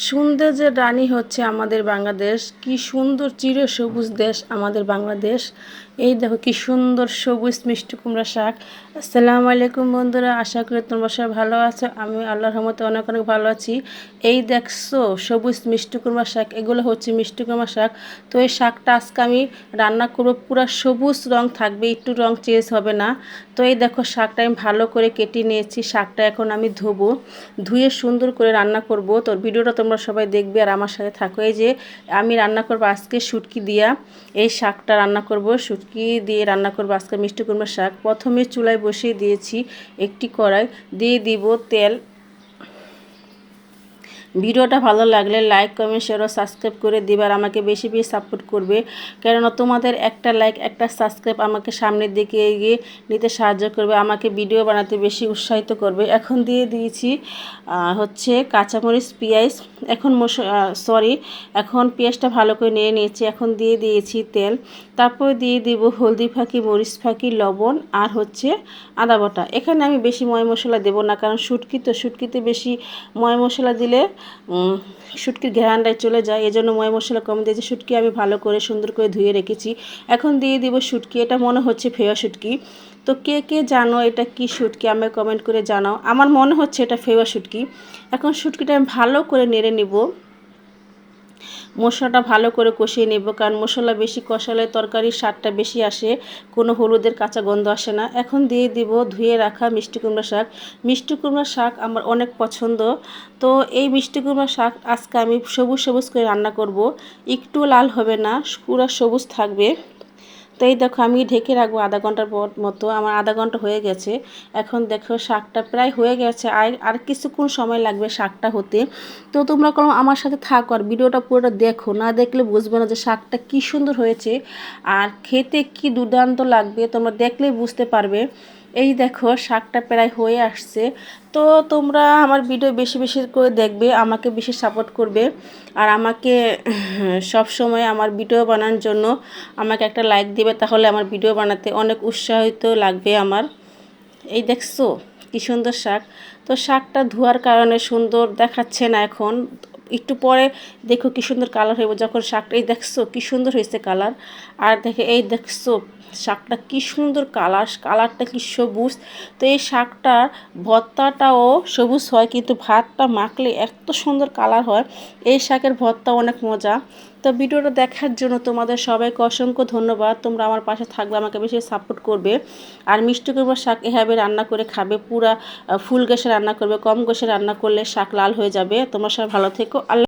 সৌন্দর্যের রানী হচ্ছে আমাদের বাংলাদেশ। কি সুন্দর চিরসবুজ দেশ আমাদের বাংলাদেশ। এই দেখো কি সুন্দর সবুজ মিষ্টি কুমড়া শাক। আসসালামু আলাইকুম বন্ধুরা, আশা করি তোমরা সবাই ভালো আছো। আমি আল্লাহর রহমতে অনেক অনেক ভালো আছি। এই দেখছো সবুজ মিষ্টি কুমড়া শাক, এগুলো হচ্ছে মিষ্টি কুমড়া শাক। তো এই শাকটা আজকে আমি রান্না করবো, পুরো সবুজ রং থাকবে, একটু রং চেঞ্জ হবে না। তো এই দেখো শাকটা আমি ভালো করে কেটে নিয়েছি। শাকটা এখন আমি ধোবো, ধুয়ে সুন্দর করে রান্না করব। তো ভিডিওটা তোমরা সবাই দেখবে আর আমার সাথে থাকো। এই যে আমি রান্না করব আজকে শুটকি দিয়া এই শাকটা রান্না করব, শুটকি দিয়ে রান্না করব আজকে মিষ্টি কুমড়া শাক। প্রথমে চুলায় বসিয়ে দিয়েছি একটি কড়াই, দিয়ে দিব তেল। ভিডিওটা ভালো লাগলে লাইক কমেন্ট শেয়ার ও সাবস্ক্রাইব করে দিবার, আমাকে বেশি বেশি সাপোর্ট করবে। কেননা তোমাদের একটা লাইক একটা সাবস্ক্রাইব আমাকে সামনের দিকে এগিয়ে নিতে সাহায্য করবে, আমাকে ভিডিও বানাতে বেশি উৎসাহিত করবে। এখন দিয়ে দিয়েছি হচ্ছে কাঁচামরিচ পেঁয়াজ। এখন এখন পেঁয়াজটা ভালো করে নিয়ে নিয়েছি। এখন দিয়ে দিয়েছি তেল, তারপর দিয়ে দিব হলদি ফাঁকি, মরিচ ফাঁকি, লবণ আর হচ্ছে আদা বাটা। এখানে আমি বেশি ময় মশলা দেব না, কারণ শুটকিতে বেশি ময় মশলা দিলে শুটকির ঘ্রাণটায় চলে যায়, এজন্য ময় মশলা কম দিয়েছি। শুটকি আমি ভালো করে সুন্দর করে ধুয়ে রেখেছি। এখন দিয়ে দিব শুটকি। এটা মনে হচ্ছে ফেওয়া শুটকি। তো কে কে জানো এটা কি শুটকি, আমাকে কমেন্ট করে জানাও। আমার মনে হচ্ছে এটা ফেওয়া শুটকি। এখন শুটকিটা আমি ভালো করে নেড়ে নিব, মশলাটা ভালো করে কষিয়ে নেব, কারণ মশলা বেশি কষালে তরকারির স্বাদটা বেশি আসে, কোনো হলুদের কাঁচা গন্ধ আসে না। এখন দিয়ে দিব ধুয়ে রাখা মিষ্টি কুমড়া শাক। মিষ্টি কুমড়া শাক আমার অনেক পছন্দ। তো এই মিষ্টি কুমড়া শাক আজকে আমি সবুজ সবুজ করে রান্না করব, একটু লাল হবে না, পুরো সবুজ থাকবে। তো এই দেখো আমি ঢেকে রাখবো আধা ঘন্টার মতো। আমার আধা ঘন্টা হয়ে গেছে। এখন দেখো শাকটা প্রায় হয়ে গেছে, আর কিছুক্ষণ সময় লাগবে শাকটা হতে। তো তোমরা কোনো আমার সাথে থাকো আর ভিডিওটা পুরোটা দেখো, না দেখলে বুঝবে না যে শাকটা কি সুন্দর হয়েছে আর খেতে কি দুর্দান্ত লাগবে, তোমরা দেখলেই বুঝতে পারবে। এই দেখো শাকটা প্রায় হয়ে আসছে। তো তোমরা আমার ভিডিও বেশি বেশি করে দেখবে, আমাকে বেশি সাপোর্ট করবে আর আমাকে সব সময় আমার ভিডিও বানানোর জন্য আমাকে একটা লাইক দিবে, তাহলে আমার ভিডিও বানাতে অনেক উৎসাহিত লাগবে আমার। এই দেখছো কি সুন্দর শাক। তো শাকটা ধোয়ার কারণে সুন্দর দেখাচ্ছে না, এখন একটু পরে দেখো কি সুন্দর কালার হইব যখন শাকটা, এই দেখছো কি সুন্দর হয়েছে কালার। আর দেখে এই দেখছো শাকটা কি সুন্দর কালারটা কি সবুজ। তো এই শাকটার ভর্তাটাও সবুজ হয়, কিন্তু ভাতটা মাখলে এত সুন্দর কালার হয়। এই শাকের ভর্তা অনেক মজা। তো ভিডিওটা দেখার জন্য তোমাদের সবাইকে অসংখ্য ধন্যবাদ। তোমরা আমার পাশে থাকবে, আমাকে বেশি সাপোর্ট করবে। আর মিষ্টি কুমড়া শাক এভাবে রান্না করে খাবে, পুরা ফুল গ্যাসে রান্না করবে, কম গ্যাসে রান্না করলে শাক লাল হয়ে যাবে। তোমরা সবাই ভালো থেকো। আল্লাহ।